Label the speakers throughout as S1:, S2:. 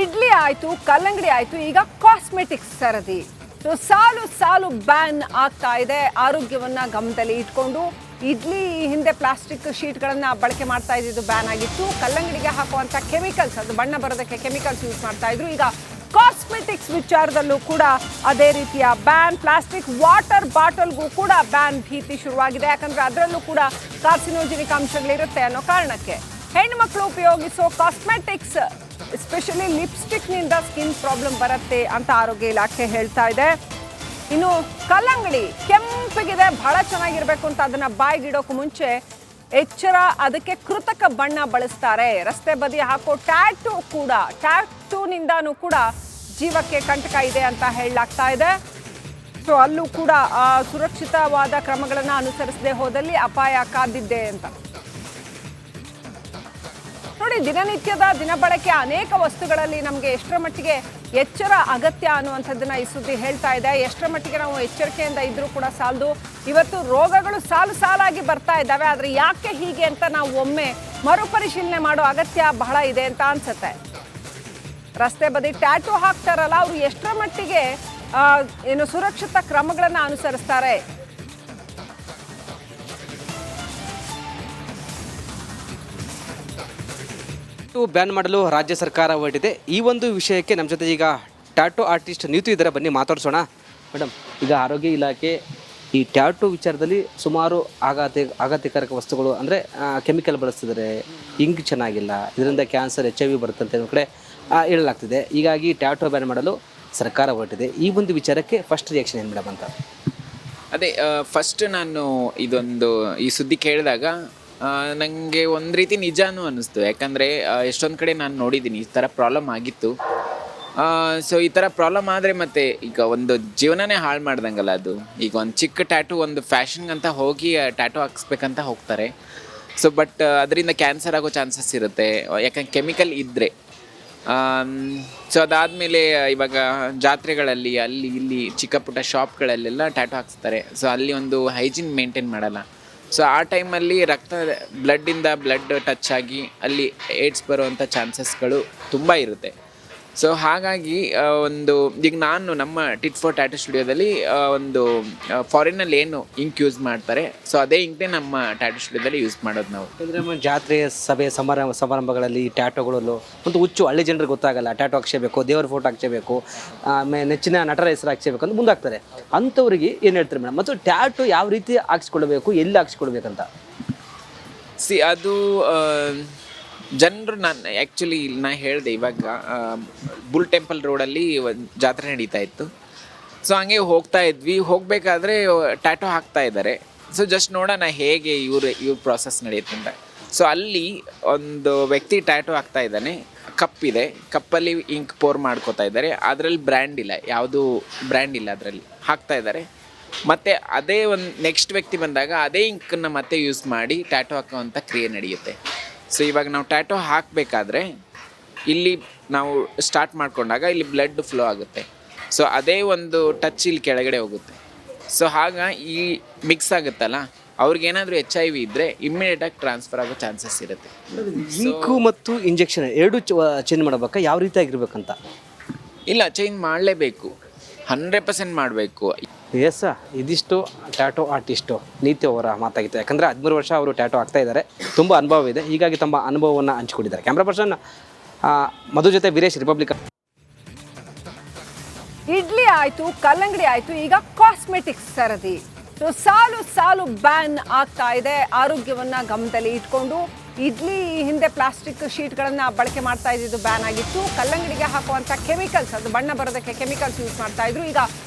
S1: ಇಡ್ಲಿ ಆಯ್ತು, ಕಲ್ಲಂಗಡಿ ಆಯ್ತು, ಈಗ ಕಾಸ್ಮೆಟಿಕ್ಸ್ ಸರದಿ. ಸೊ ಸಾಲು ಸಾಲು ಬ್ಯಾನ್ ಆಗ್ತಾ ಇದೆ. ಆರೋಗ್ಯವನ್ನ ಗಮನದಲ್ಲಿ ಇಟ್ಕೊಂಡು ಇಡ್ಲಿ ಹಿಂದೆ ಪ್ಲಾಸ್ಟಿಕ್ ಶೀಟ್ಗಳನ್ನ ಬಳಕೆ ಮಾಡ್ತಾ ಇದ್ದಿದ್ದು ಬ್ಯಾನ್ ಆಗಿತ್ತು. ಕಲ್ಲಂಗಡಿಗೆ ಹಾಕುವಂತ ಕೆಮಿಕಲ್ಸ್, ಅದು ಬಣ್ಣ ಬರೋದಕ್ಕೆ ಕೆಮಿಕಲ್ಸ್ ಯೂಸ್ ಮಾಡ್ತಾ ಇದ್ರು. ಈಗ ಕಾಸ್ಮೆಟಿಕ್ಸ್ ವಿಚಾರದಲ್ಲೂ ಕೂಡ ಅದೇ ರೀತಿಯ ಬ್ಯಾನ್. ಪ್ಲಾಸ್ಟಿಕ್ ವಾಟರ್ ಬಾಟಲ್ಗೂ ಕೂಡ ಬ್ಯಾನ್ ಭೀತಿ ಶುರುವಾಗಿದೆ. ಯಾಕಂದ್ರೆ ಅದರಲ್ಲೂ ಕೂಡ ಕಾರ್ಸಿನೋಜೆನಿಕ್ ಅಂಶಗಳಿರುತ್ತೆ ಅನ್ನೋ ಕಾರಣಕ್ಕೆ ಹೆಣ್ಮಕ್ಳು ಉಪಯೋಗಿಸೋ ಕಾಸ್ಮೆಟಿಕ್ಸ್, ಎಸ್ಪೆಷಲಿ ಲಿಪ್ಸ್ಟಿಕ್ನಿಂದ ಸ್ಕಿನ್ ಪ್ರಾಬ್ಲಮ್ ಬರುತ್ತೆ ಅಂತ ಆರೋಗ್ಯ ಇಲಾಖೆ ಹೇಳ್ತಾ ಇದೆ. ಇನ್ನು ಕಲ್ಲಂಗಡಿ ಕೆಂಪಗಿದೆ, ಬಹಳ ಚೆನ್ನಾಗಿರ್ಬೇಕು ಅಂತ ಅದನ್ನ ಬಾಯಿಗಿಡೋಕು ಮುಂಚೆ ಎಚ್ಚರ, ಅದಕ್ಕೆ ಕೃತಕ ಬಣ್ಣ ಬಳಸ್ತಾರೆ. ರಸ್ತೆ ಬದಿ ಹಾಕೋ ಟ್ಯಾಟೂನಿಂದಾನು ಕೂಡ ಜೀವಕ್ಕೆ ಕಂಟಕ ಇದೆ ಅಂತ ಹೇಳಲಾಗ್ತಾ ಇದೆ. ಸೊ ಅಲ್ಲೂ ಕೂಡ ಸುರಕ್ಷಿತವಾದ ಕ್ರಮಗಳನ್ನ ಅನುಸರಿಸದೆ ಹೋದಲ್ಲಿ ಅಪಾಯ ಕಾದಿದೆ ಅಂತ ನೋಡಿ. ದಿನನಿತ್ಯದ ದಿನಬಳಕೆ ಅನೇಕ ವಸ್ತುಗಳಲ್ಲಿ ನಮಗೆ ಎಷ್ಟರ ಮಟ್ಟಿಗೆ ಎಚ್ಚರ ಅಗತ್ಯ ಅನ್ನುವಂಥದ್ದನ್ನ ಈ ಸುದ್ದಿ ಹೇಳ್ತಾ ಇದೆ. ಎಷ್ಟರ ಮಟ್ಟಿಗೆ ನಾವು ಎಚ್ಚರಿಕೆಯಿಂದ ಇದ್ರೂ ಕೂಡ ಸಾಲದು. ಇವತ್ತು ರೋಗಗಳು ಸಾಲು ಸಾಲಾಗಿ ಬರ್ತಾ ಇದ್ದಾವೆ. ಆದರೆ ಯಾಕೆ ಹೀಗೆ ಅಂತ ನಾವು ಒಮ್ಮೆ ಮರುಪರಿಶೀಲನೆ ಮಾಡೋ ಅಗತ್ಯ ಬಹಳ ಇದೆ ಅಂತ ಅನ್ಸುತ್ತೆ. ರಸ್ತೆ ಬದಿ ಟ್ಯಾಟೂ ಹಾಕ್ತಾರಲ್ಲ, ಅವರು ಎಷ್ಟರ ಮಟ್ಟಿಗೆ ಏನು ಸುರಕ್ಷಿತ ಕ್ರಮಗಳನ್ನ ಅನುಸರಿಸ್ತಾರೆ.
S2: ಬ್ಯಾನ್ ಮಾಡಲು ರಾಜ್ಯ ಸರ್ಕಾರ ಹೊರಟಿದೆ. ಈ ಒಂದು ವಿಷಯಕ್ಕೆ ನಮ್ಮ ಜೊತೆ ಈಗ ಟ್ಯಾಟೂ ಆರ್ಟಿಸ್ಟ್ ನೀತು ಇದ್ದಾರೆ, ಬನ್ನಿ ಮಾತಾಡ್ಸೋಣ. ಮೇಡಮ್, ಈಗ ಆರೋಗ್ಯ ಇಲಾಖೆ ಈ ಟ್ಯಾಟೂ ವಿಚಾರದಲ್ಲಿ ಸುಮಾರು ಆಘಾತಕಾರಕ ವಸ್ತುಗಳು ಅಂದರೆ ಕೆಮಿಕಲ್ ಬಳಸ್ತಿದ್ದಾರೆ, ಇಂಕ್ ಚೆನ್ನಾಗಿಲ್ಲ, ಇದರಿಂದ ಕ್ಯಾನ್ಸರ್ HIV ಬರುತ್ತೆ ಅಂತ ಕಡೆ ಹೇಳಲಾಗ್ತಿದೆ. ಹೀಗಾಗಿ ಟ್ಯಾಟೂ ಬ್ಯಾನ್ ಮಾಡಲು ಸರ್ಕಾರ ಹೊರಟಿದೆ. ಈ ಒಂದು ವಿಚಾರಕ್ಕೆ ಫಸ್ಟ್ ರಿಯಾಕ್ಷನ್ ಏನು ಮೇಡಮ್ ಅಂತ?
S3: ಅದೇ ಫಸ್ಟ್ ನಾನು ಈ ಸುದ್ದಿ ಕೇಳಿದಾಗ ನನಗೆ ಒಂದು ರೀತಿ ನಿಜಾನೂ ಅನ್ನಿಸ್ತು. ಯಾಕಂದರೆ ಎಷ್ಟೊಂದು ಕಡೆ ನಾನು ನೋಡಿದ್ದೀನಿ ಈ ಥರ ಪ್ರಾಬ್ಲಮ್ ಆಗಿತ್ತು. ಸೊ ಈ ಥರ ಪ್ರಾಬ್ಲಮ್ ಆದರೆ ಮತ್ತೆ ಈಗ ಒಂದು ಜೀವನನೇ ಹಾಳು ಮಾಡ್ದಂಗಲ್ಲ ಅದು. ಈಗ ಒಂದು ಚಿಕ್ಕ ಟ್ಯಾಟೂ ಒಂದು ಫ್ಯಾಷನ್ಗಂತ ಹೋಗಿ ಟ್ಯಾಟೂ ಹಾಕ್ಸ್ಬೇಕಂತ ಹೋಗ್ತಾರೆ. ಸೊ ಬಟ್ ಅದರಿಂದ ಕ್ಯಾನ್ಸರ್ ಆಗೋ ಚಾನ್ಸಸ್ ಇರುತ್ತೆ, ಯಾಕಂದ್ರೆ ಕೆಮಿಕಲ್ ಇದ್ದರೆ. ಸೊ ಅದಾದಮೇಲೆ ಇವಾಗ ಜಾತ್ರೆಗಳಲ್ಲಿ ಅಲ್ಲಿ ಇಲ್ಲಿ ಚಿಕ್ಕ ಪುಟ್ಟ ಶಾಪ್ಗಳಲ್ಲೆಲ್ಲ ಟ್ಯಾಟೂ ಹಾಕ್ಸ್ತಾರೆ. ಸೊ ಅಲ್ಲಿ ಒಂದು ಹೈಜೀನ್ ಮೇಂಟೈನ್ ಮಾಡಲ್ಲ. ಸೊ ಆ ಟೈಮಲ್ಲಿ ಬ್ಲಡ್ ಟಚ್ ಆಗಿ ಅಲ್ಲಿ ಏಡ್ಸ್ ಬರುವಂಥ ಚಾನ್ಸಸ್ಗಳು ತುಂಬ ಇರುತ್ತೆ. ಸೊ ಹಾಗಾಗಿ ಈಗ ನಾನು ನಮ್ಮ ಟಿಟ್ ಫಾರ್ ಟ್ಯಾಟೂ ಸ್ಟುಡಿಯೋದಲ್ಲಿ ಫಾರಿನಲ್ಲಿ ಏನು ಇಂಕ್ ಯೂಸ್ ಮಾಡ್ತಾರೆ, ಸೊ ಅದೇ ಇಂಕ್ನೇ ನಮ್ಮ ಟ್ಯಾಟೂ ಸ್ಟುಡಿಯೋದಲ್ಲಿ ಯೂಸ್ ಮಾಡೋದು ನಾವು.
S2: ಅಂದರೆ ನಮ್ಮ ಜಾತ್ರೆ ಸಭೆ ಸಮಾರಂಭಗಳಲ್ಲಿ ಟ್ಯಾಟೋಗಳು ಒಂದು ಹುಚ್ಚು ಹಳ್ಳಿ ಜನರಿಗೆ ಗೊತ್ತಾಗಲ್ಲ. ಟ್ಯಾಟೋ ಹಾಕ್ಸಬೇಕು, ದೇವರ ಫೋಟೋ ಹಾಕ್ಸಬೇಕು, ಆಮೇಲೆ ನೆಚ್ಚಿನ ನಟರ ಹೆಸರು ಹಾಕ್ಸಬೇಕು ಅಂತ ಮುಂದಾಗ್ತಾರೆ. ಅಂಥವ್ರಿಗೆ ಏನು ಹೇಳ್ತಾರೆ ಮೇಡಮ್? ಮತ್ತು ಟ್ಯಾಟೋ ಯಾವ ರೀತಿ ಹಾಕ್ಸ್ಕೊಳ್ಬೇಕು, ಎಲ್ಲಿ ಹಾಕ್ಸ್ಕೊಳ್ಬೇಕಂತ?
S3: ಅದು ಜನರು ನಾನು ಹೇಳಿದೆ, ಇವಾಗ ಬುಲ್ ಟೆಂಪಲ್ ರೋಡಲ್ಲಿ ಒಂದು ಜಾತ್ರೆ ನಡೀತಾ ಇತ್ತು. ಸೊ ಹಂಗೆ ಹೋಗ್ತಾ ಇದ್ವಿ, ಹೋಗಬೇಕಾದ್ರೆ ಟ್ಯಾಟೋ ಹಾಕ್ತಾ ಇದ್ದಾರೆ. ಸೊ ಜಸ್ಟ್ ನೋಡೋಣ ಹೇಗೆ ಇವ್ರ ಪ್ರಾಸೆಸ್ ನಡೆಯುತ್ತೆ ಅಂತ. ಸೊ ಅಲ್ಲಿ ಒಂದು ವ್ಯಕ್ತಿ ಟ್ಯಾಟೋ ಹಾಕ್ತಾ ಇದ್ದಾನೆ, ಕಪ್ಪಿದೆ, ಕಪ್ಪಲ್ಲಿ ಇಂಕ್ ಪೋರ್ ಮಾಡ್ಕೋತಾ ಇದ್ದಾರೆ. ಅದರಲ್ಲಿ ಬ್ರ್ಯಾಂಡ್ ಇಲ್ಲ, ಯಾವುದು ಬ್ರ್ಯಾಂಡ್ ಇಲ್ಲ, ಅದರಲ್ಲಿ ಹಾಕ್ತಾ ಇದ್ದಾರೆ. ಮತ್ತು ಅದೇ ಒಂದು ನೆಕ್ಸ್ಟ್ ವ್ಯಕ್ತಿ ಬಂದಾಗ ಅದೇ ಇಂಕನ್ನು ಮತ್ತೆ ಯೂಸ್ ಮಾಡಿ ಟ್ಯಾಟೋ ಹಾಕೋವಂಥ ಕ್ರಿಯೆ ನಡೆಯುತ್ತೆ. ಸೊ ಇವಾಗ ನಾವು ಟ್ಯಾಟೋ ಹಾಕಬೇಕಾದ್ರೆ ಇಲ್ಲಿ ನಾವು ಸ್ಟಾರ್ಟ್ ಮಾಡ್ಕೊಂಡಾಗ ಇಲ್ಲಿ ಬ್ಲಡ್ ಫ್ಲೋ ಆಗುತ್ತೆ. ಸೊ ಅದೇ ಒಂದು ಟಚ್ ಇಲ್ಲಿ ಕೆಳಗಡೆ ಹೋಗುತ್ತೆ. ಸೊ ಈ ಮಿಕ್ಸ್ ಆಗುತ್ತಲ್ಲ, ಅವ್ರಿಗೇನಾದರೂ HIV ಇದ್ದರೆ ಇಮ್ಮಿಡಿಯೇಟಾಗಿ ಟ್ರಾನ್ಸ್ಫರ್ ಆಗೋ ಚಾನ್ಸಸ್ ಇರುತ್ತೆ.
S2: ಇಂಕು ಮತ್ತು ಇಂಜೆಕ್ಷನ್ ಎರಡು ಚೇಂಜ್ ಮಾಡಬೇಕಾ, ಯಾವ ರೀತಿಯಾಗಿರ್ಬೇಕಂತ?
S3: ಇಲ್ಲ, ಚೇಂಜ್ ಮಾಡಲೇಬೇಕು, 100% ಮಾಡಬೇಕು.
S2: ಎಸ್, ಇದಿಷ್ಟು ಟ್ಯಾಟೋ ಆರ್ಟಿಸ್ಟು ನೀತಿ ಅವರ ಮಾತಾಗಿತ್ತು. ಯಾಕಂದರೆ 13 ವರ್ಷ ಅವರು ಟ್ಯಾಟೋ ಆಗ್ತಾ ಇದ್ದಾರೆ, ತುಂಬ ಅನುಭವ ಇದೆ. ಹೀಗಾಗಿ ತಮ್ಮ ಅನುಭವವನ್ನು ಹಂಚಿಕೊಂಡಿದ್ದಾರೆ. ಕ್ಯಾಮ್ರಾ ಪರ್ಸನ್ ಮಧು ಜೊತೆ ವೀರೇಶ್, ರಿಪಬ್ಲಿಕ್.
S1: ಇಡ್ಲಿ ಆಯ್ತು, ಕಲ್ಲಂಗಡಿ ಆಯ್ತು, ಈಗ ಕಾಸ್ಮೆಟಿಕ್ಸ್ ಸರದಿ. ಸೊ ಸಾಲು ಸಾಲು ಬ್ಯಾನ್ ಆಗ್ತಾ ಇದೆ. ಆರೋಗ್ಯವನ್ನ ಗಮನದಲ್ಲಿ ಇಟ್ಕೊಂಡು ಇಡ್ಲಿ ಹಿಂದೆ ಪ್ಲಾಸ್ಟಿಕ್ ಶೀಟ್ಗಳನ್ನ ಬಳಕೆ ಮಾಡ್ತಾ ಇದ್ದಿದ್ದು ಬ್ಯಾನ್ ಆಗಿತ್ತು. ಕಲ್ಲಂಗಡಿಗೆ ಹಾಕುವಂತ ಕೆಮಿಕಲ್ಸ್, ಅದು ಬಣ್ಣ ಬರೋದಕ್ಕೆ ಕೆಮಿಕಲ್ಸ್ ಯೂಸ್ ಮಾಡ್ತಾ ಇದ್ರು. ಈಗ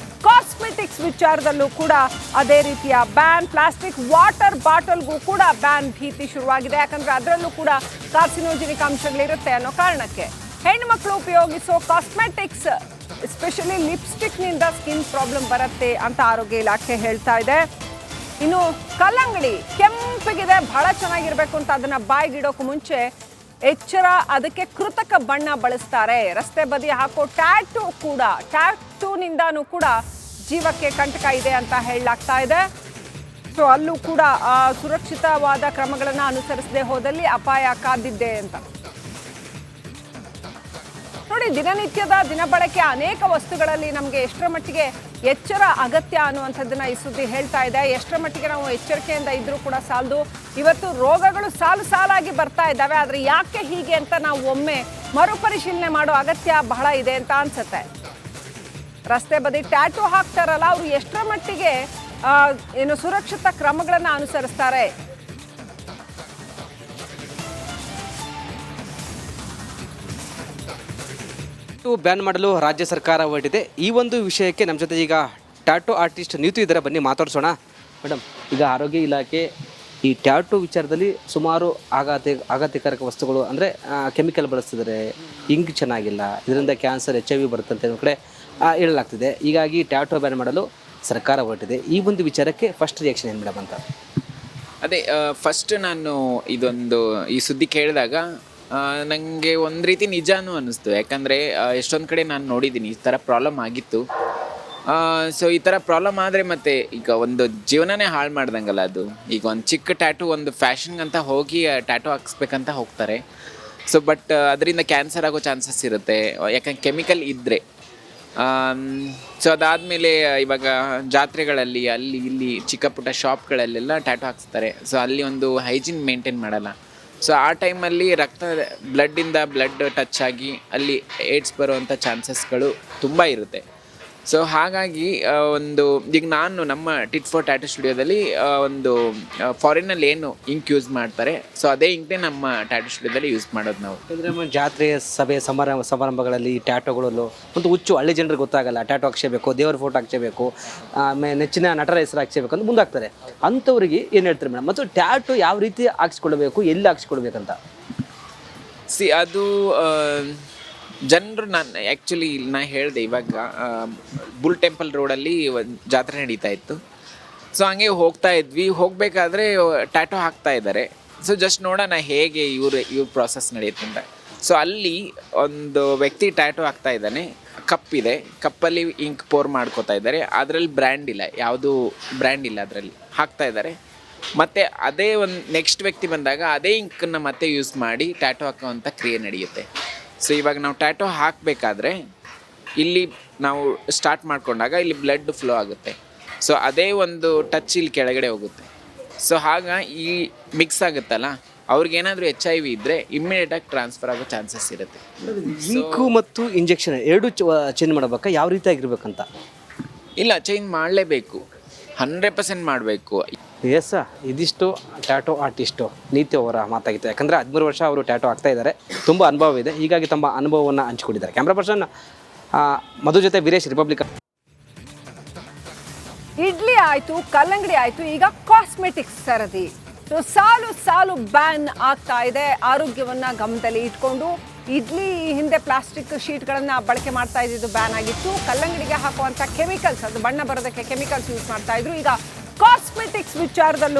S1: ಕಾಸ್ಮೆಟಿಕ್ಸ್ ವಿಚಾರದಲ್ಲೂ ಕೂಡ ಅದೇ ರೀತಿಯ ಬ್ಯಾನ್. ಪ್ಲಾಸ್ಟಿಕ್ ವಾಟರ್ ಬಾಟಲ್ಗೂ ಕೂಡ ಬ್ಯಾನ್ ಭೀತಿ ಶುರುವಾಗಿದೆ. ಯಾಕಂದ್ರೆ ಅದರಲ್ಲೂ ಕೂಡ ಕಾರ್ಸಿನೋಜೆನಿಕ್ ಅಂಶಗಳಿರುತ್ತೆ ಅನ್ನೋ ಕಾರಣಕ್ಕೆ ಹೆಣ್ಮಕ್ಳು ಉಪಯೋಗಿಸೋ ಕಾಸ್ಮೆಟಿಕ್ಸ್, ಎಸ್ಪೆಷಲಿ ಲಿಪ್ಸ್ಟಿಕ್ನಿಂದ ಸ್ಕಿನ್ ಪ್ರಾಬ್ಲಮ್ ಬರುತ್ತೆ ಅಂತ ಆರೋಗ್ಯ ಇಲಾಖೆ ಹೇಳ್ತಾ ಇದೆ. ಇನ್ನು ಕಲ್ಲಂಗಡಿ ಕೆಂಪಗಿದೆ, ಬಹಳ ಚೆನ್ನಾಗಿರ್ಬೇಕು ಅಂತ ಅದನ್ನ ಬಾಯಿಗಿಡೋಕು ಮುಂಚೆ ಎಚ್ಚರ, ಅದಕ್ಕೆ ಕೃತಕ ಬಣ್ಣ ಬಳಸ್ತಾರೆ. ರಸ್ತೆ ಬದಿ ಹಾಕೋ ಟ್ಯಾಟೂನಿಂದಾನು ಕೂಡ ಜೀವಕ್ಕೆ ಕಂಟಕ ಇದೆ ಅಂತ ಹೇಳಲಾಗ್ತಾ ಇದೆ. ಸೊ ಅಲ್ಲೂ ಕೂಡ ಸುರಕ್ಷಿತವಾದ ಕ್ರಮಗಳನ್ನ ಅನುಸರಿಸದೆ ಹೋದಲ್ಲಿ ಅಪಾಯ ಕಾದಿದೆ ಅಂತ ನೋಡಿ, ದಿನನಿತ್ಯದ ದಿನಬಳಕೆ ಅನೇಕ ವಸ್ತುಗಳಲ್ಲಿ ನಮಗೆ ಎಷ್ಟರ ಮಟ್ಟಿಗೆ ಎಚ್ಚರ ಅಗತ್ಯ ಅನ್ನುವಂಥದ್ದನ್ನ ಈ ಸುದ್ದಿ ಹೇಳ್ತಾ ಇದೆ. ಎಷ್ಟರ ಮಟ್ಟಿಗೆ ನಾವು ಎಚ್ಚರಿಕೆಯಿಂದ ಇದ್ರೂ ಕೂಡ ಸಾಲದು. ಇವತ್ತು ರೋಗಗಳು ಸಾಲಾಗಿ ಬರ್ತಾ ಇದ್ದಾವೆ. ಆದರೆ ಯಾಕೆ ಹೀಗೆ ಅಂತ ನಾವು ಒಮ್ಮೆ ಮರುಪರಿಶೀಲನೆ ಮಾಡೋ ಅಗತ್ಯ ಬಹಳ ಇದೆ ಅಂತ ಅನ್ಸುತ್ತೆ. ರಸ್ತೆ ಬದಿ ಟ್ಯಾಟೂ ಹಾಕ್ತಾರಲ್ಲ, ಅವರು ಎಷ್ಟರ ಮಟ್ಟಿಗೆ ಏನು ಸುರಕ್ಷಿತ ಕ್ರಮಗಳನ್ನು ಅನುಸರಿಸ್ತಾರೆ?
S2: ಬ್ಯಾನ್ ಮಾಡಲು ರಾಜ್ಯ ಸರ್ಕಾರ ಹೊರಟಿದೆ. ಈ ಒಂದು ವಿಷಯಕ್ಕೆ ನಮ್ಮ ಜೊತೆ ಈಗ ಟ್ಯಾಟೂ ಆರ್ಟಿಸ್ಟ್ ನೀತು ಇದ್ದಾರೆ, ಬನ್ನಿ ಮಾತಾಡ್ಸೋಣ. ಮೇಡಮ್, ಈಗ ಆರೋಗ್ಯ ಇಲಾಖೆ ಈ ಟ್ಯಾಟೂ ವಿಚಾರದಲ್ಲಿ ಸುಮಾರು ಆಘಾತಕಾರಕ ವಸ್ತುಗಳು ಅಂದರೆ ಕೆಮಿಕಲ್ ಬಳಸ್ತಿದ್ದಾರೆ, ಇಂಕ್ ಚೆನ್ನಾಗಿಲ್ಲ, ಇದರಿಂದ ಕ್ಯಾನ್ಸರ್ HIV ಬರುತ್ತೆ ಅಂತ ಒಂದು ಕಡೆ ಹೇಳಲಾಗ್ತಿದೆ. ಹೀಗಾಗಿ ಟ್ಯಾಟೂ ಬ್ಯಾನ್ ಮಾಡಲು ಸರ್ಕಾರ ಹೊರಟಿದೆ. ಈ ಒಂದು ವಿಚಾರಕ್ಕೆ ಫಸ್ಟ್ ರಿಯಾಕ್ಷನ್ ಏನು ಮೇಡಮ್ ಅಂತ?
S3: ಅದೇ ಫಸ್ಟ್ ನಾನು ಈ ಸುದ್ದಿ ಕೇಳಿದಾಗ ನನಗೆ ಒಂದು ರೀತಿ ನಿಜಾನೂ ಅನ್ನಿಸ್ತು. ಯಾಕಂದರೆ ಎಷ್ಟೊಂದು ಕಡೆ ನಾನು ನೋಡಿದ್ದೀನಿ ಈ ಥರ ಪ್ರಾಬ್ಲಮ್ ಆಗಿತ್ತು. ಸೊ ಈ ಥರ ಪ್ರಾಬ್ಲಮ್ ಆದರೆ ಮತ್ತೆ ಈಗ ಒಂದು ಜೀವನನೇ ಹಾಳು ಮಾಡ್ದಂಗಲ್ಲ ಅದು. ಈಗ ಒಂದು ಚಿಕ್ಕ ಟ್ಯಾಟೂ ಒಂದು ಫ್ಯಾಷನ್ಗಂತ ಹೋಗಿ ಟ್ಯಾಟೂ ಹಾಕ್ಸ್ಬೇಕಂತ ಹೋಗ್ತಾರೆ. ಸೊ ಬಟ್ ಅದರಿಂದ ಕ್ಯಾನ್ಸರ್ ಆಗೋ ಚಾನ್ಸಸ್ ಇರುತ್ತೆ, ಯಾಕಂದ್ರೆ ಕೆಮಿಕಲ್ ಇದ್ದರೆ. ಸೊ ಅದಾದಮೇಲೆ ಇವಾಗ ಜಾತ್ರೆಗಳಲ್ಲಿ ಅಲ್ಲಿ ಇಲ್ಲಿ ಚಿಕ್ಕ ಪುಟ್ಟ ಶಾಪ್ಗಳಲ್ಲೆಲ್ಲ ಟ್ಯಾಟೂ ಹಾಕ್ಸ್ತಾರೆ. ಸೊ ಅಲ್ಲಿ ಒಂದು ಹೈಜೀನ್ ಮೇಂಟೈನ್ ಮಾಡಲ್ಲ. ಸೊ ಆ ಟೈಮಲ್ಲಿ ಬ್ಲಡ್ಡಿಂದ ಬ್ಲಡ್ ಟಚ್ ಆಗಿ ಅಲ್ಲಿ ಏಡ್ಸ್ ಬರುವಂಥ ಚಾನ್ಸಸ್ಗಳು ತುಂಬ ಇರುತ್ತೆ. ಸೊ ಹಾಗಾಗಿ ಈಗ ನಾನು ನಮ್ಮ ಟಿಟ್ ಫಾರ್ ಟ್ಯಾಟೂ ಸ್ಟುಡಿಯೋದಲ್ಲಿ ಫಾರಿನಲ್ಲಿ ಏನು ಇಂಕ್ ಯೂಸ್ ಮಾಡ್ತಾರೆ, ಸೊ ಅದೇ ಇಂಕ್ನೇ ನಮ್ಮ ಟ್ಯಾಟೂ ಸ್ಟುಡಿಯೋದಲ್ಲಿ ಯೂಸ್ ಮಾಡೋದು ನಾವು.
S2: ಅಂದರೆ ಜಾತ್ರೆ ಸಭೆ ಸಮಾರಂಭಗಳಲ್ಲಿ ಟ್ಯಾಟೋಗಳು ಒಂದು ಹುಚ್ಚು, ಹಳ್ಳಿ ಜನರಿಗೆ ಗೊತ್ತಾಗಲ್ಲ. ಟ್ಯಾಟೋ ಹಾಕ್ಸಬೇಕು, ದೇವರ ಫೋಟೋ ಹಾಕ್ಸಬೇಕು, ಆಮೇಲೆ ನೆಚ್ಚಿನ ನಟರ ಹೆಸರು ಹಾಕ್ಸಬೇಕು ಅಂತ ಮುಂದಾಗ್ತಾರೆ. ಅಂಥವ್ರಿಗೆ ಏನು ಹೇಳ್ತಾರೆ ಮೇಡಮ್? ಮತ್ತು ಟ್ಯಾಟೋ ಯಾವ ರೀತಿ ಹಾಕ್ಸ್ಕೊಳ್ಬೇಕು, ಎಲ್ಲಿ ಹಾಕ್ಸ್ಕೊಳ್ಬೇಕಂತ?
S3: ಅದು ಜನರು ಆ್ಯಕ್ಚುಲಿ ಹೇಳಿದೆ, ಇವಾಗ ಬುಲ್ ಟೆಂಪಲ್ ರೋಡಲ್ಲಿ ಒಂದು ಜಾತ್ರೆ ನಡೀತಾ ಇತ್ತು. ಸೊ ಹಂಗೆ ಹೋಗ್ತಾ ಇದ್ವಿ, ಹೋಗಬೇಕಾದ್ರೆ ಟ್ಯಾಟೋ ಹಾಕ್ತಾ ಇದ್ದಾರೆ. ಸೊ ಜಸ್ಟ್ ನೋಡೋಣ ಹೇಗೆ ಇವ್ರ ಪ್ರಾಸೆಸ್ ನಡೆಯುತ್ತೆ ಅಂತ. ಸೊ ಅಲ್ಲಿ ಒಂದು ವ್ಯಕ್ತಿ ಟ್ಯಾಟೋ ಹಾಕ್ತಾ ಇದ್ದಾನೆ, ಕಪ್ಪಿದೆ, ಕಪ್ಪಲ್ಲಿ ಇಂಕ್ ಪೋರ್ ಮಾಡ್ಕೋತಾ ಇದ್ದಾರೆ. ಅದರಲ್ಲಿ ಬ್ರ್ಯಾಂಡ್ ಇಲ್ಲ, ಯಾವುದು ಬ್ರ್ಯಾಂಡ್ ಇಲ್ಲ, ಅದರಲ್ಲಿ ಹಾಕ್ತಾ ಇದ್ದಾರೆ. ಮತ್ತು ಅದೇ ಒಂದು ನೆಕ್ಸ್ಟ್ ವ್ಯಕ್ತಿ ಬಂದಾಗ ಅದೇ ಇಂಕನ್ನು ಮತ್ತೆ ಯೂಸ್ ಮಾಡಿ ಟ್ಯಾಟೋ ಹಾಕೋವಂಥ ಕ್ರಿಯೆ ನಡೆಯುತ್ತೆ. ಸೊ ಇವಾಗ ನಾವು ಟ್ಯಾಟೋ ಹಾಕಬೇಕಾದ್ರೆ ಇಲ್ಲಿ ನಾವು ಸ್ಟಾರ್ಟ್ ಮಾಡ್ಕೊಂಡಾಗ ಇಲ್ಲಿ ಬ್ಲಡ್ ಫ್ಲೋ ಆಗುತ್ತೆ. ಸೊ ಅದೇ ಒಂದು ಟಚ್ ಇಲ್ಲಿ ಕೆಳಗಡೆ ಹೋಗುತ್ತೆ. ಸೊ ಈ ಮಿಕ್ಸ್ ಆಗುತ್ತಲ್ಲ, ಅವ್ರಿಗೇನಾದರೂ HIV ಇದ್ದರೆ ಇಮ್ಮಿಡಿಯೇಟಾಗಿ ಟ್ರಾನ್ಸ್ಫರ್ ಆಗೋ ಚಾನ್ಸಸ್ ಇರುತ್ತೆ.
S2: ಇಂಕು ಮತ್ತು ಇಂಜೆಕ್ಷನ್ ಎರಡು ಚೇಂಜ್ ಮಾಡಬೇಕಾ, ಯಾವ ರೀತಿಯಾಗಿರ್ಬೇಕಂತ?
S3: ಇಲ್ಲ, ಚೇಂಜ್ ಮಾಡಲೇಬೇಕು, 100% ಮಾಡಬೇಕು.
S2: ಎಸ್, ಇದಿಷ್ಟು ಟ್ಯಾಟೋ ಆರ್ಟಿಸ್ಟು ನೀತಿ ಅವರ ಮಾತಾಗಿತ್ತು. ಯಾಕಂದರೆ 13 ವರ್ಷ ಅವರು ಟ್ಯಾಟೋ ಆಗ್ತಾ ಇದ್ದಾರೆ, ತುಂಬ ಅನುಭವ ಇದೆ. ಹೀಗಾಗಿ ತಮ್ಮ ಅನುಭವವನ್ನು ಹಂಚಿಕೊಂಡಿದ್ದಾರೆ. ಕ್ಯಾಮ್ರಾ ಪರ್ಸನ್ ಮಧು ಜೊತೆ ವೀರೇಶ್, ರಿಪಬ್ಲಿಕ್.
S1: ಇಡ್ಲಿ ಆಯಿತು, ಕಲ್ಲಂಗಡಿ ಆಯಿತು, ಈಗ ಕಾಸ್ಮೆಟಿಕ್ಸ್ ಸರದಿ. ಸೊ ಸಾಲು ಬ್ಯಾನ್ ಆಗ್ತಾ ಇದೆ. ಆರೋಗ್ಯವನ್ನು ಗಮನದಲ್ಲಿ ಇಟ್ಕೊಂಡು ಇಡ್ಲಿ ಹಿಂದೆ ಪ್ಲಾಸ್ಟಿಕ್ ಶೀಟ್ಗಳನ್ನು ಬಳಕೆ ಮಾಡ್ತಾ ಇದ್ದಿದ್ದು ಬ್ಯಾನ್ ಆಗಿತ್ತು. ಕಲ್ಲಂಗಡಿಗೆ ಹಾಕುವಂಥ ಕೆಮಿಕಲ್ಸ್, ಅದು ಬಣ್ಣ ಬರೋದಕ್ಕೆ ಕೆಮಿಕಲ್ಸ್ ಯೂಸ್ ಮಾಡ್ತಾ ಇದ್ರು. ಈಗ ಕಾಸ್ಮೆಟಿಕ್ಸ್ ವಿಚಾರದಲ್ಲೂ